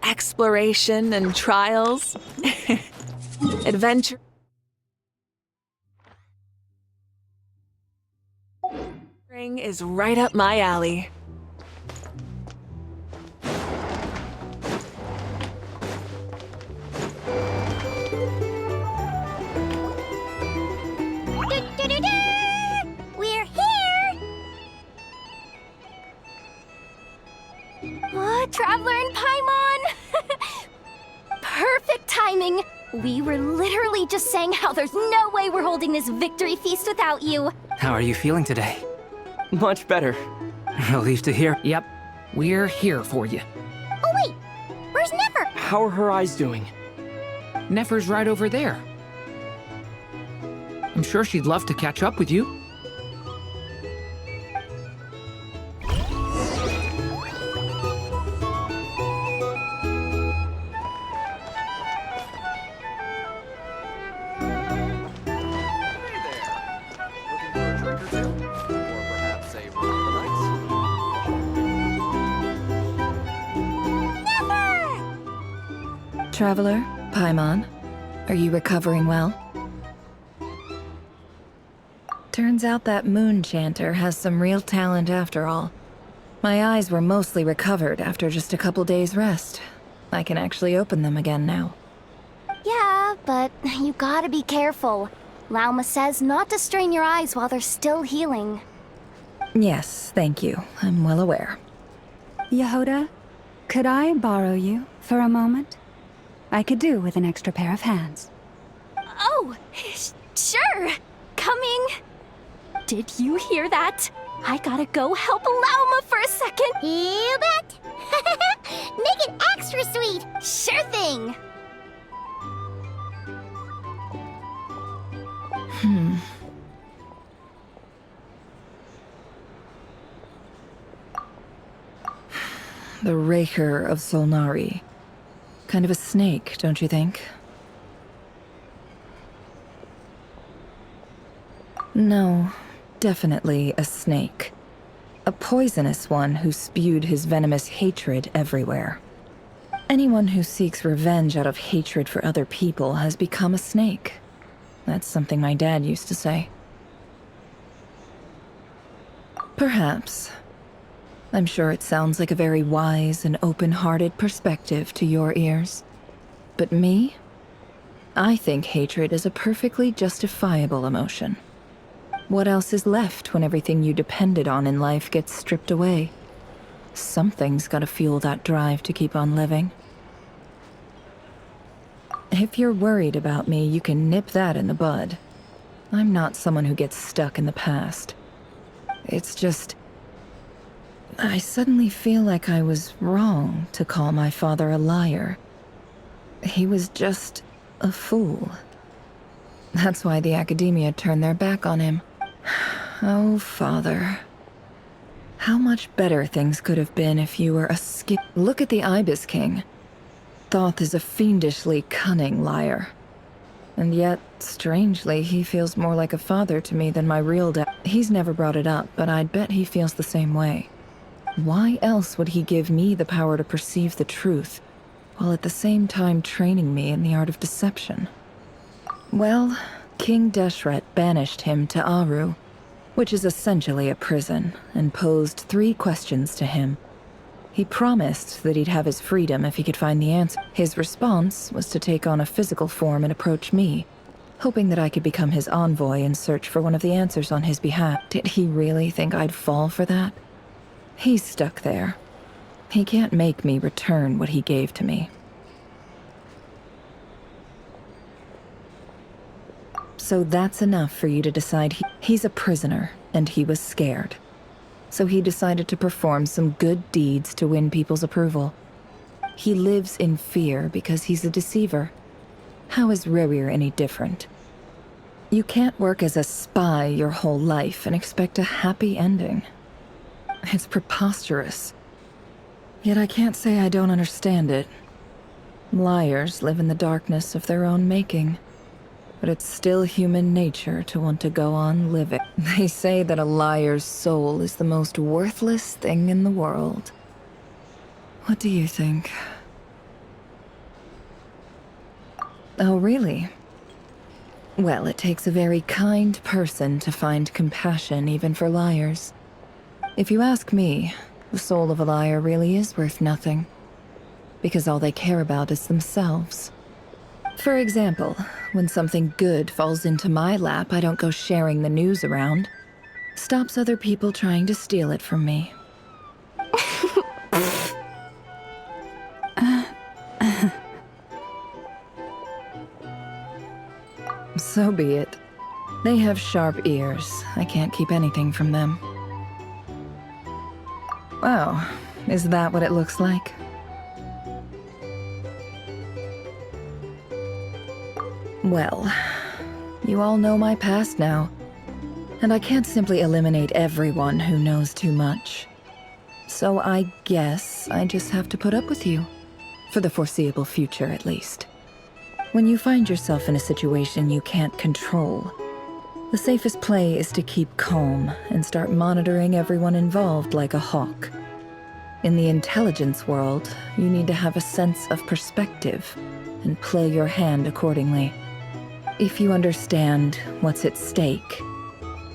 exploration and trials. Adventure is right up my alley. We're here! Traveler and Paimon! Perfect timing! We were literally just saying how there's no way we're holding this victory feast without you. How are you feeling today? Much better. Relieved to hear. Yep, we're here for you. Oh wait, where's Nefer? How are her eyes doing? Nefer's right over there. I'm sure she'd love to catch up with you. Traveler, Paimon, are you recovering well? Turns out that moon chanter has some real talent after all. My eyes were mostly recovered after just a couple days' rest. I can actually open them again now. Yeah, but you gotta be careful. Lauma says not to strain your eyes while they're still healing. Yes, thank you. I'm well aware. Yehoda, could I borrow you for a moment? I could do with an extra pair of hands. Oh, sure. Coming. Did you hear that? I gotta go help Lauma for a second. You bet. Make it extra sweet. Sure thing. The Raker of Solnari. Kind of a snake, don't you think? No, definitely a snake. A poisonous one who spewed his venomous hatred everywhere. Anyone who seeks revenge out of hatred for other people has become a snake. That's something my dad used to say. Perhaps. I'm sure it sounds like a very wise and open-hearted perspective to your ears. But me? I think hatred is a perfectly justifiable emotion. What else is left when everything you depended on in life gets stripped away? Something's gotta fuel that drive to keep on living. If you're worried about me, you can nip that in the bud. I'm not someone who gets stuck in the past. It's just... I suddenly feel like I was wrong to call my father a liar. He was just a fool. That's why the academia turned their back on him. Oh, father. How much better things could have been if you were a Look at the Ibis King. Thoth is a fiendishly cunning liar. And yet, strangely, he feels more like a father to me than my real dad. He's never brought it up, but I'd bet he feels the same way. Why else would he give me the power to perceive the truth, while at the same time training me in the art of deception? Well, King Deshret banished him to Aru, which is essentially a prison, and posed 3 questions to him. He promised that he'd have his freedom if he could find the answer. His response was to take on a physical form and approach me, hoping that I could become his envoy and search for one of the answers on his behalf. Did he really think I'd fall for that? He's stuck there. He can't make me return what he gave to me. So that's enough for you to decide he's a prisoner, and he was scared. So he decided to perform some good deeds to win people's approval. He lives in fear because he's a deceiver. How is Rerir any different? You can't work as a spy your whole life and expect a happy ending. It's preposterous. Yet I can't say I don't understand it. Liars live in the darkness of their own making. But it's still human nature to want to go on living. They say that a liar's soul is the most worthless thing in the world. What do you think? Oh, really? Well, it takes a very kind person to find compassion even for liars. If you ask me, the soul of a liar really is worth nothing. Because all they care about is themselves. For example, when something good falls into my lap, I don't go sharing the news around. Stops other people trying to steal it from me. So be it. They have sharp ears. I can't keep anything from them. Wow, is that what it looks like? Well, you all know my past now, and I can't simply eliminate everyone who knows too much. So I guess I just have to put up with you. For the foreseeable future, at least. When you find yourself in a situation you can't control, the safest play is to keep calm and start monitoring everyone involved like a hawk. In the intelligence world, you need to have a sense of perspective and play your hand accordingly. If you understand what's at stake,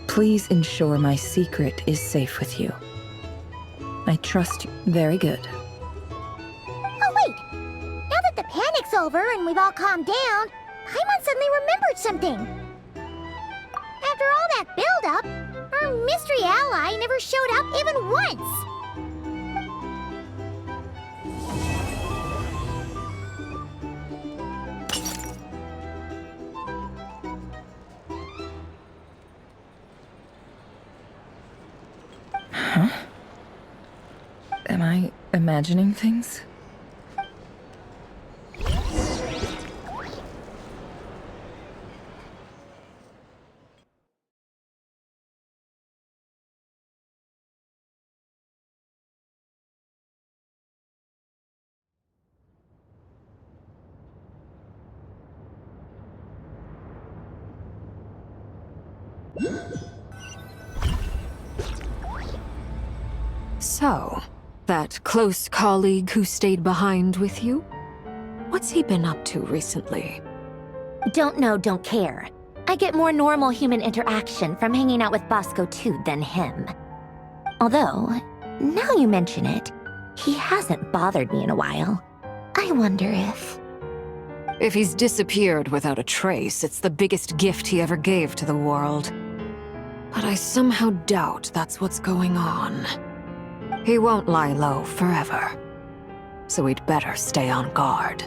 please ensure my secret is safe with you. I trust you. Very good. Oh, wait! Now that the panic's over and we've all calmed down, Paimon suddenly remembered something. After all that build-up, our mystery ally never showed up even once! Huh? Am I imagining things? So, that close colleague who stayed behind with you? What's he been up to recently? Don't know, don't care. I get more normal human interaction from hanging out with Bosco too than him. Although, now you mention it, he hasn't bothered me in a while. I wonder if... If he's disappeared without a trace, it's the biggest gift he ever gave to the world. But I somehow doubt that's what's going on. He won't lie low forever. So we'd better stay on guard.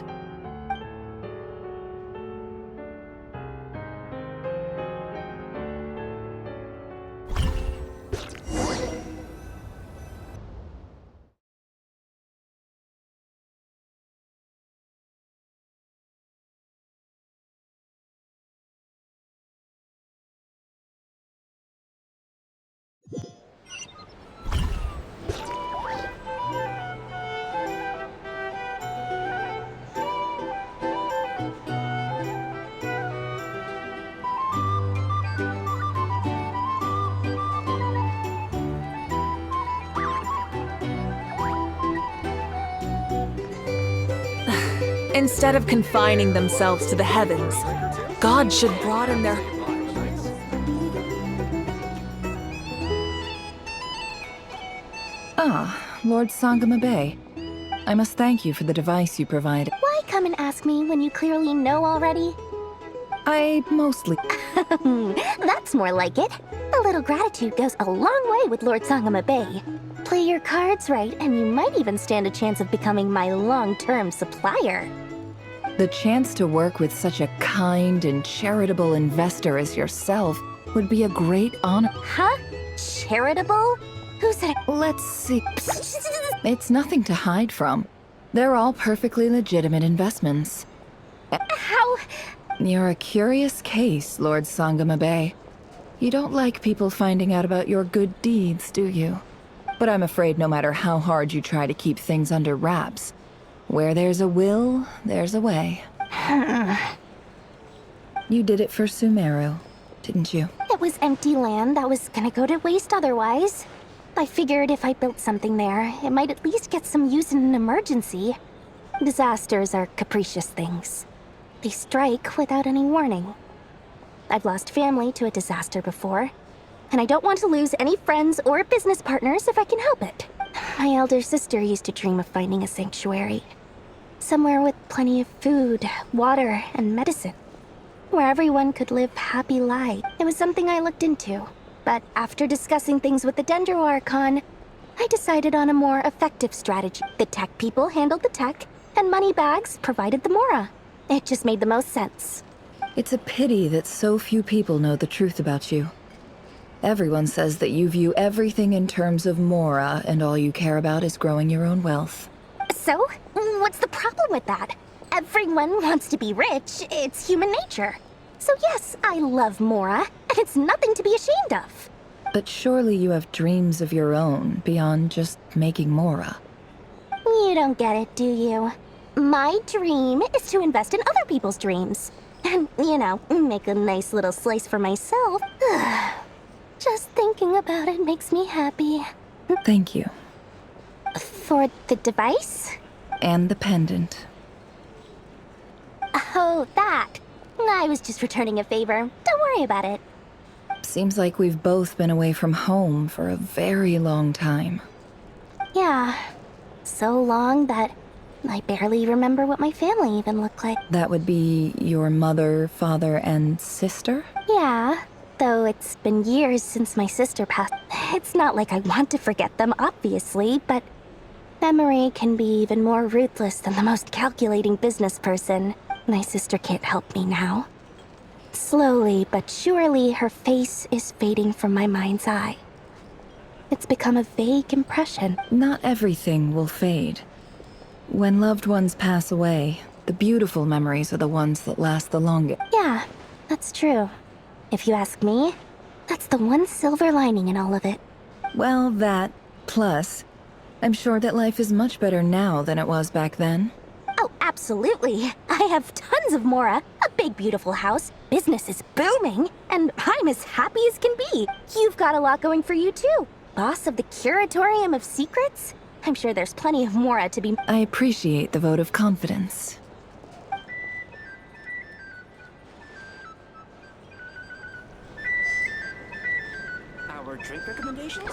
Instead of confining themselves to the heavens, God should broaden their... Ah, Lord Sangama Bay. I must thank you for the device you provided. Why come and ask me when you clearly know already? I mostly... That's more like it. A little gratitude goes a long way with Lord Sangama Bay. Play your cards right, and you might even stand a chance of becoming my long-term supplier. The chance to work with such a kind and charitable investor as yourself would be a great honor. Huh? Charitable? Who said it? Let's see. It's nothing to hide from. They're all perfectly legitimate investments. How? You're a curious case, Lord Sangama Bay. You don't like people finding out about your good deeds, do you? But I'm afraid no matter how hard you try to keep things under wraps, where there's a will, there's a way. You did it for Sumeru, didn't you? It was empty land that was gonna go to waste otherwise. I figured if I built something there, it might at least get some use in an emergency. Disasters are capricious things. They strike without any warning. I've lost family to a disaster before, and I don't want to lose any friends or business partners if I can help it. My elder sister used to dream of finding a sanctuary. Somewhere with plenty of food, water, and medicine. Where everyone could live happy lives. It was something I looked into. But after discussing things with the Dendro Archon, I decided on a more effective strategy. The tech people handled the tech, and Moneybags provided the Mora. It just made the most sense. It's a pity that so few people know the truth about you. Everyone says that you view everything in terms of Mora, and all you care about is growing your own wealth. So, what's the problem with that? Everyone wants to be rich. It's human nature. So yes, I love Mora, and it's nothing to be ashamed of. But surely you have dreams of your own beyond just making Mora. You don't get it, do you? My dream is to invest in other people's dreams. And, make a nice little slice for myself. Just thinking about it makes me happy. Thank you. For the device? And the pendant. Oh, that. I was just returning a favor. Don't worry about it. Seems like we've both been away from home for a very long time. Yeah. So long that I barely remember what my family even looked like. That would be your mother, father, and sister? Yeah. Though it's been years since my sister passed. It's not like I want to forget them, obviously, but memory can be even more ruthless than the most calculating business person. My sister can't help me now. Slowly but surely, her face is fading from my mind's eye. It's become a vague impression. Not everything will fade. When loved ones pass away, the beautiful memories are the ones that last the longest. Yeah, that's true. If you ask me, that's the one silver lining in all of it. Well, that, plus, I'm sure that life is much better now than it was back then. Oh, absolutely. I have tons of Mora, a big beautiful house, business is booming, and I'm as happy as can be. You've got a lot going for you too. Boss of the Curatorium of Secrets? I'm sure there's plenty of Mora to be... I appreciate the vote of confidence. Our drink recommendations?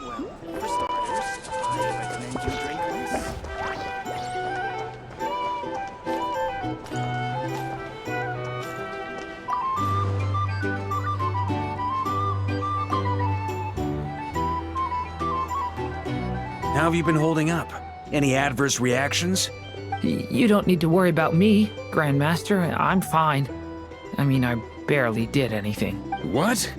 Well, for starters, I recommend you drink this. How have you been holding up? Any adverse reactions? You don't need to worry about me, Grandmaster. I'm fine. I mean, I barely did anything. What?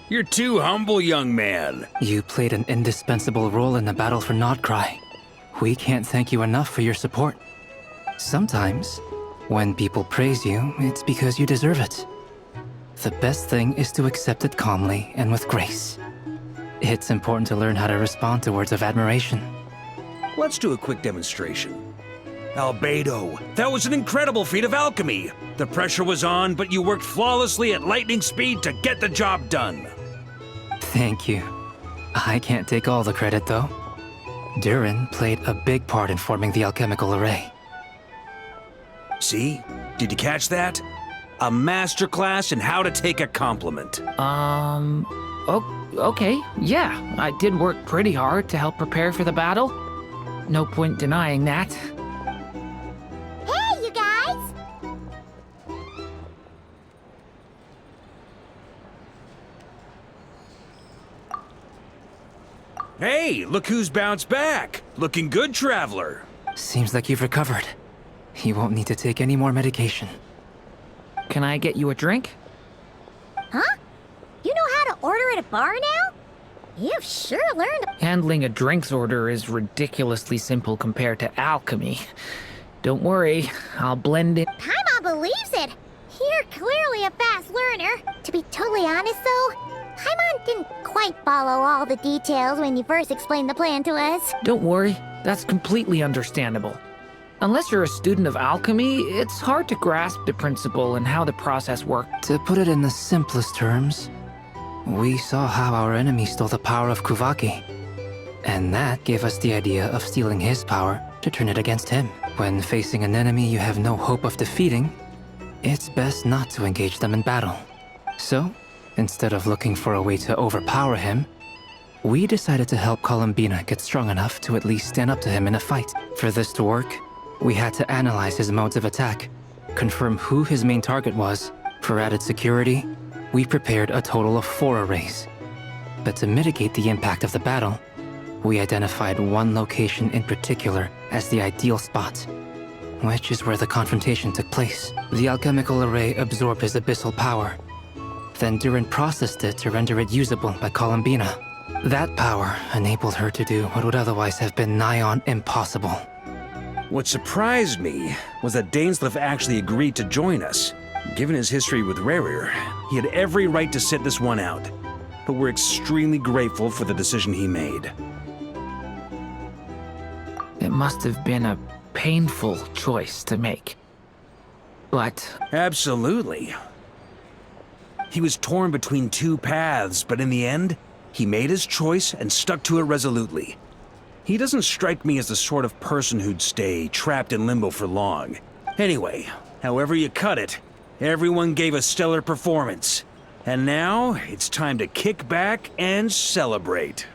You're too humble, young man. You played an indispensable role in the battle for Nodcry. We can't thank you enough for your support. Sometimes, when people praise you, it's because you deserve it. The best thing is to accept it calmly and with grace. It's important to learn how to respond to words of admiration. Let's do a quick demonstration. Albedo, that was an incredible feat of alchemy. The pressure was on, but you worked flawlessly at lightning speed to get the job done. Thank you. I can't take all the credit, though. Durin played a big part in forming the alchemical array. See? Did you catch that? A masterclass in how to take a compliment. Okay, yeah. I did work pretty hard to help prepare for the battle. No point denying that. Hey, you guys! Hey, look who's bounced back. Looking good, traveler. Seems like you've recovered. You won't need to take any more medication. Can I get you a drink? Huh? You know how to order at a bar now? You've sure learned. Handling a drinks order is ridiculously simple compared to alchemy. Don't worry, I'll blend in. Paimon believes it. You're clearly a fast learner. To be totally honest, though, Paimon didn't quite follow all the details when you first explained the plan to us. Don't worry, that's completely understandable. Unless you're a student of alchemy, it's hard to grasp the principle and how the process works. To put it in the simplest terms, we saw how our enemy stole the power of Kuvaki. And that gave us the idea of stealing his power to turn it against him. When facing an enemy you have no hope of defeating, it's best not to engage them in battle. So, instead of looking for a way to overpower him, we decided to help Columbina get strong enough to at least stand up to him in a fight. For this to work, we had to analyze his modes of attack, confirm who his main target was. For added security, we prepared a total of 4 arrays. But to mitigate the impact of the battle, we identified one location in particular as the ideal spot, which is where the confrontation took place. The alchemical array absorbed his abyssal power. Then Durin processed it to render it usable by Columbina. That power enabled her to do what would otherwise have been nigh on impossible. What surprised me was that Dainsleif actually agreed to join us. Given his history with Rerir, he had every right to sit this one out. But we're extremely grateful for the decision he made. It must have been a painful choice to make. But Absolutely. He was torn between 2 paths, but in the end, he made his choice and stuck to it resolutely. He doesn't strike me as the sort of person who'd stay trapped in limbo for long. Anyway, however you cut it, everyone gave a stellar performance. And now, it's time to kick back and celebrate.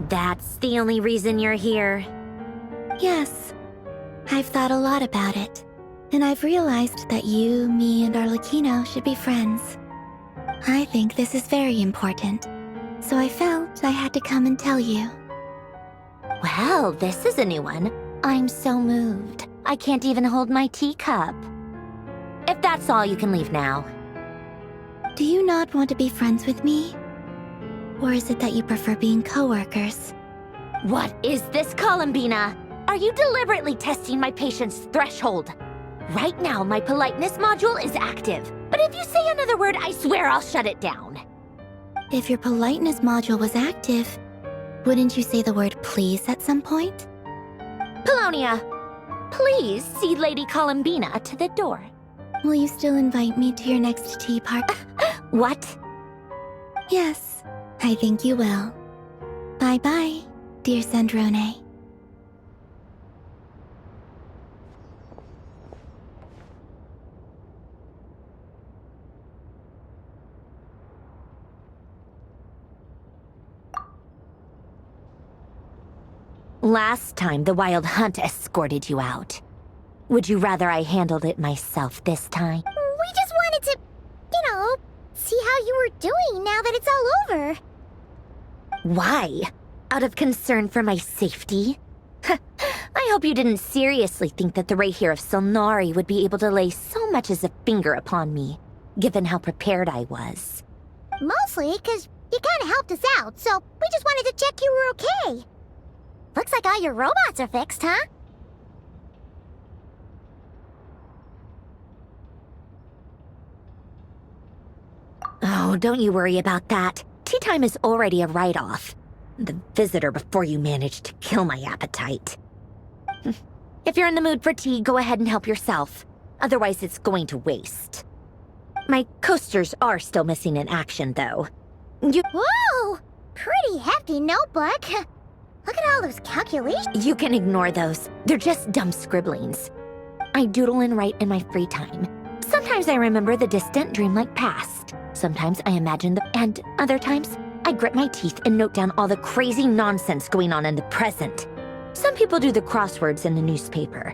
That's the only reason you're here. Yes. I've thought a lot about it. And I've realized that you, me, and Arlecchino should be friends. I think this is very important. So I felt I had to come and tell you. Well, this is a new one. I'm so moved. I can't even hold my teacup. If that's all, you can leave now. Do you not want to be friends with me? Or is it that you prefer being co-workers? What is this, Columbina? Are you deliberately testing my patience threshold? Right now, my politeness module is active. But if you say another word, I swear I'll shut it down. If your politeness module was active, wouldn't you say the word please at some point? Polonia, please see Lady Columbina to the door. Will you still invite me to your next tea party? What? Yes, I think you will. Bye-bye, dear Sandrone. Last time, the Wild Hunt escorted you out. Would you rather I handled it myself this time? We just wanted to, see how you were doing now that it's all over. Why? Out of concern for my safety? I hope you didn't seriously think that the Rehir of Solnari would be able to lay so much as a finger upon me, given how prepared I was. Mostly because you kind of helped us out, so we just wanted to check you were okay. Looks like all your robots are fixed, huh? Oh, don't you worry about that. Tea time is already a write-off. The visitor before you managed to kill my appetite. If you're in the mood for tea, go ahead and help yourself. Otherwise, it's going to waste. My coasters are still missing in action, though. Whoa! Pretty hefty notebook. Look at all those calculations. You can ignore those. They're just dumb scribblings. I doodle and write in my free time. Sometimes I remember the distant dreamlike past. Sometimes I imagine and other times, I grit my teeth and note down all the crazy nonsense going on in the present. Some people do the crosswords in the newspaper.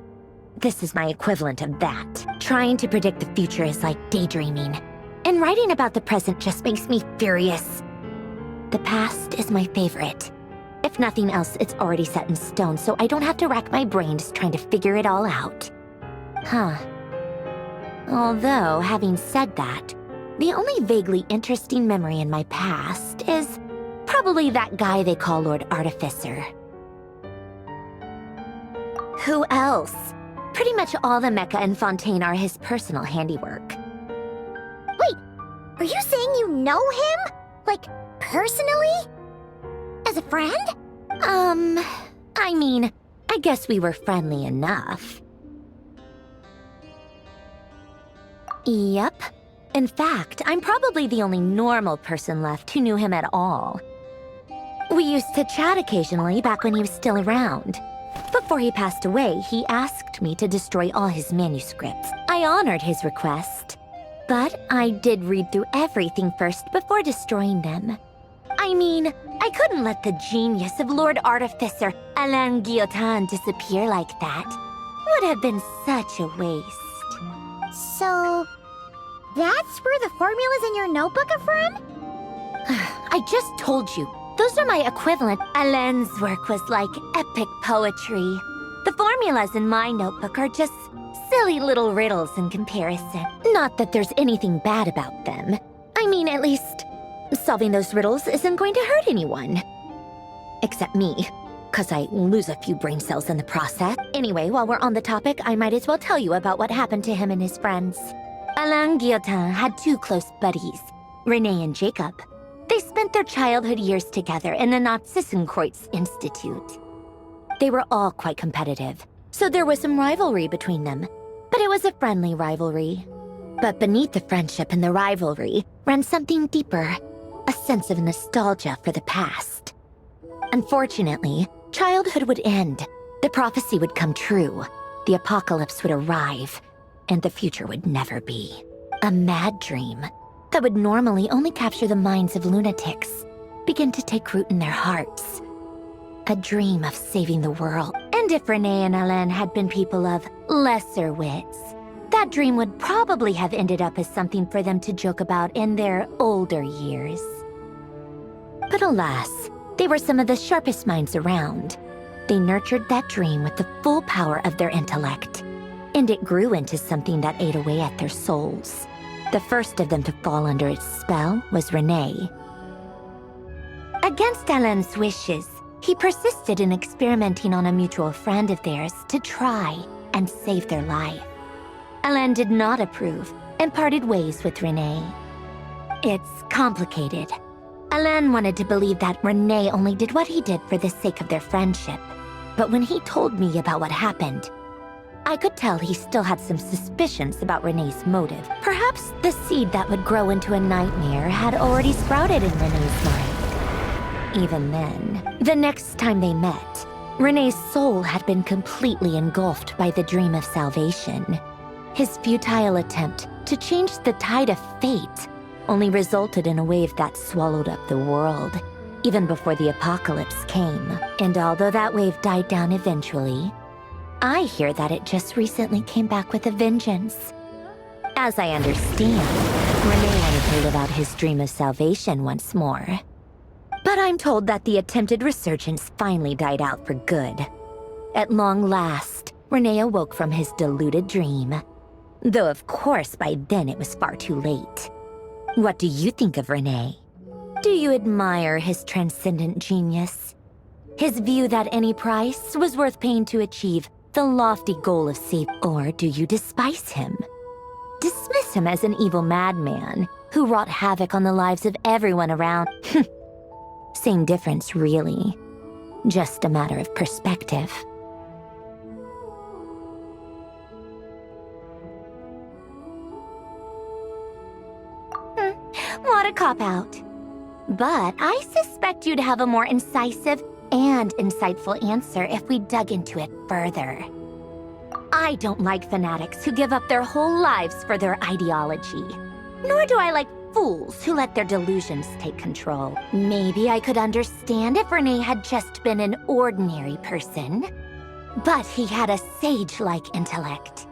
This is my equivalent of that. Trying to predict the future is like daydreaming. And writing about the present just makes me furious. The past is my favorite. If nothing else, it's already set in stone, so I don't have to rack my brains trying to figure it all out. Huh. Although, having said that, the only vaguely interesting memory in my past is probably that guy they call Lord Artificer. Who else? Pretty much all the mecha and Fontaine are his personal handiwork. Wait, are you saying you know him? Like, personally? As a friend? I mean, I guess we were friendly enough. Yep. In fact, I'm probably the only normal person left who knew him at all. We used to chat occasionally back when he was still around. Before he passed away, he asked me to destroy all his manuscripts. I honored his request, but I did read through everything first before destroying them. I mean, I couldn't let the genius of Lord Artificer Alain Guillotin disappear like that. Would have been such a waste. So, that's where the formulas in your notebook are from? I just told you. Those are my equivalent. Alain's work was like epic poetry. The formulas in my notebook are just silly little riddles in comparison. Not that there's anything bad about them. I mean, at least, solving those riddles isn't going to hurt anyone. Except me, because I lose a few brain cells in the process. Anyway, while we're on the topic, I might as well tell you about what happened to him and his friends. Alain Guillotin had two close buddies, Renee and Jacob. They spent their childhood years together in the Narzissenkreuz Institute. They were all quite competitive, so there was some rivalry between them. But it was a friendly rivalry. But beneath the friendship and the rivalry ran something deeper, a sense of nostalgia for the past. Unfortunately, childhood would end, the prophecy would come true, the apocalypse would arrive, and the future would never be. A mad dream that would normally only capture the minds of lunatics begin to take root in their hearts. A dream of saving the world. And if Renee and Alain had been people of lesser wits, that dream would probably have ended up as something for them to joke about in their older years. But alas, they were some of the sharpest minds around. They nurtured that dream with the full power of their intellect, and it grew into something that ate away at their souls. The first of them to fall under its spell was Renee. Against Alain's wishes, he persisted in experimenting on a mutual friend of theirs to try and save their life. Alain did not approve and parted ways with Renee. It's complicated. Alain wanted to believe that Renee only did what he did for the sake of their friendship. But when he told me about what happened, I could tell he still had some suspicions about Renee's motive. Perhaps the seed that would grow into a nightmare had already sprouted in Renee's mind. Even then, the next time they met, Renee's soul had been completely engulfed by the dream of salvation. His futile attempt to change the tide of fate only resulted in a wave that swallowed up the world, even before the apocalypse came. And although that wave died down eventually, I hear that it just recently came back with a vengeance. As I understand, Renee wanted to live out his dream of salvation once more. But I'm told that the attempted resurgence finally died out for good. At long last, Renee awoke from his deluded dream. Though of course by then it was far too late. What do you think of Renee? Do you admire his transcendent genius? His view that any price was worth paying to achieve the lofty goal of save, or do you despise him? Dismiss him as an evil madman who wrought havoc on the lives of everyone around. Same difference, really. Just a matter of perspective. What a cop-out. But I suspect you'd have a more incisive and insightful answer if we dug into it further. I don't like fanatics who give up their whole lives for their ideology. Nor do I like fools who let their delusions take control. Maybe I could understand if Renee had just been an ordinary person. But he had a sage-like intellect.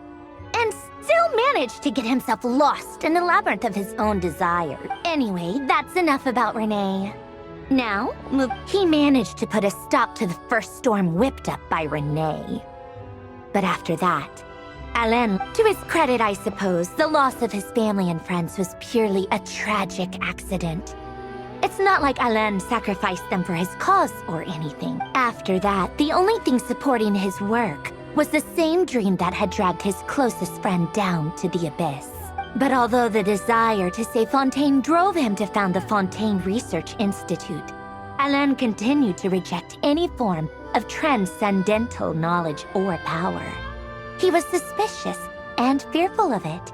And still managed to get himself lost in the labyrinth of his own desire. Anyway, that's enough about Renee. Now, he managed to put a stop to the first storm whipped up by Renee. But after that, Alain, to his credit I suppose, the loss of his family and friends was purely a tragic accident. It's not like Alain sacrificed them for his cause or anything. After that, the only thing supporting his work was the same dream that had dragged his closest friend down to the abyss. But although the desire to save Fontaine drove him to found the Fontaine Research Institute, Alain continued to reject any form of transcendental knowledge or power. He was suspicious and fearful of it,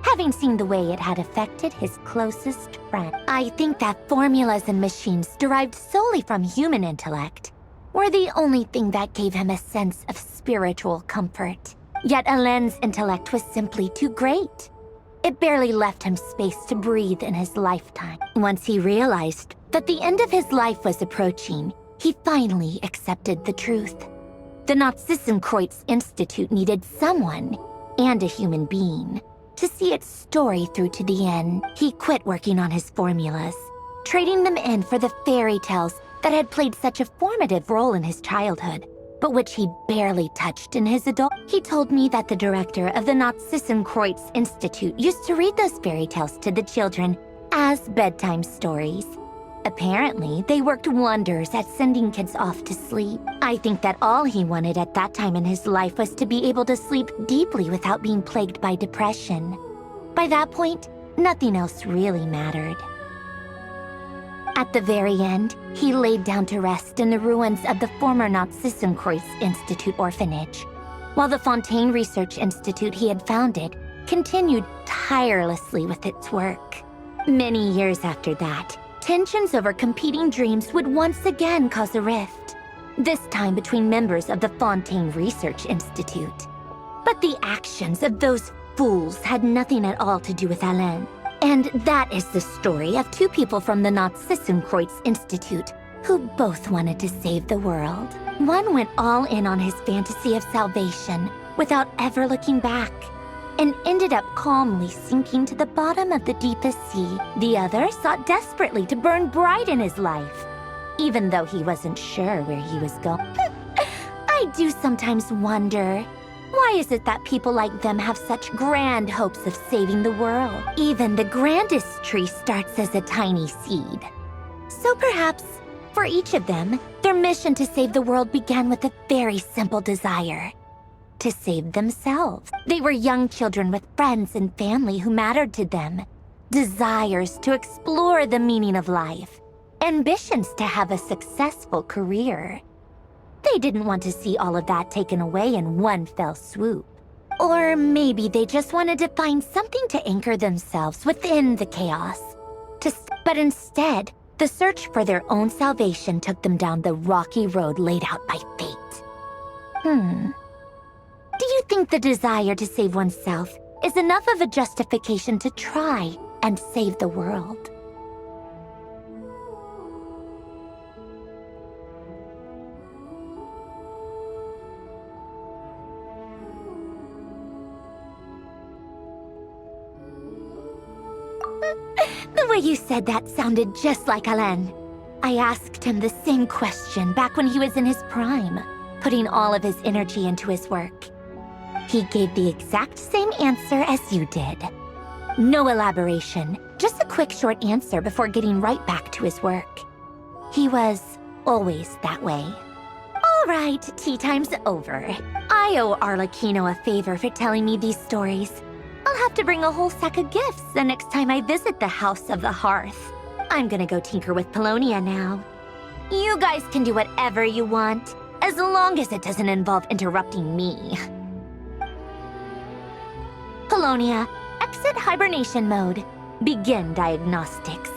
having seen the way it had affected his closest friend. I think that formulas and machines derived solely from human intellect were the only thing that gave him a sense of spiritual comfort. Yet Alain's intellect was simply too great. It barely left him space to breathe in his lifetime. Once he realized that the end of his life was approaching, he finally accepted the truth. The Nazissenkreuz Institute needed someone, and a human being, to see its story through to the end. He quit working on his formulas, trading them in for the fairy tales that had played such a formative role in his childhood, but which he barely touched in his adult. He told me that the director of the Nazissenkreuz Institute used to read those fairy tales to the children as bedtime stories. Apparently, they worked wonders at sending kids off to sleep. I think that all he wanted at that time in his life was to be able to sleep deeply without being plagued by depression. By that point, nothing else really mattered. At the very end, he laid down to rest in the ruins of the former Nazissenkreuz Institute orphanage, while the Fontaine Research Institute he had founded continued tirelessly with its work. Many years after that, tensions over competing dreams would once again cause a rift, this time between members of the Fontaine Research Institute. But the actions of those fools had nothing at all to do with Alain. And that is the story of two people from the Nazissenkreuz Institute who both wanted to save the world. One went all in on his fantasy of salvation without ever looking back, and ended up calmly sinking to the bottom of the deepest sea. The other sought desperately to burn bright in his life, even though he wasn't sure where he was going. I do sometimes wonder, why is it that people like them have such grand hopes of saving the world? Even the grandest tree starts as a tiny seed. So perhaps, for each of them, their mission to save the world began with a very simple desire: to save themselves. They were young children with friends and family who mattered to them, desires to explore the meaning of life, ambitions to have a successful career. They didn't want to see all of that taken away in one fell swoop. Or maybe they just wanted to find something to anchor themselves within the chaos. But instead, the search for their own salvation took them down the rocky road laid out by fate. Do you think the desire to save oneself is enough of a justification to try and save the world? The way you said that sounded just like Alain. I asked him the same question back when he was in his prime, putting all of his energy into his work. He gave the exact same answer as you did. No elaboration, just a quick short answer before getting right back to his work. He was always that way. All right, tea time's over. I owe Arlecchino a favor for telling me these stories. I'll have to bring a whole sack of gifts the next time I visit the House of the Hearth. I'm gonna go tinker with Polonia now. You guys can do whatever you want, as long as it doesn't involve interrupting me. Polonia, exit hibernation mode. Begin diagnostics.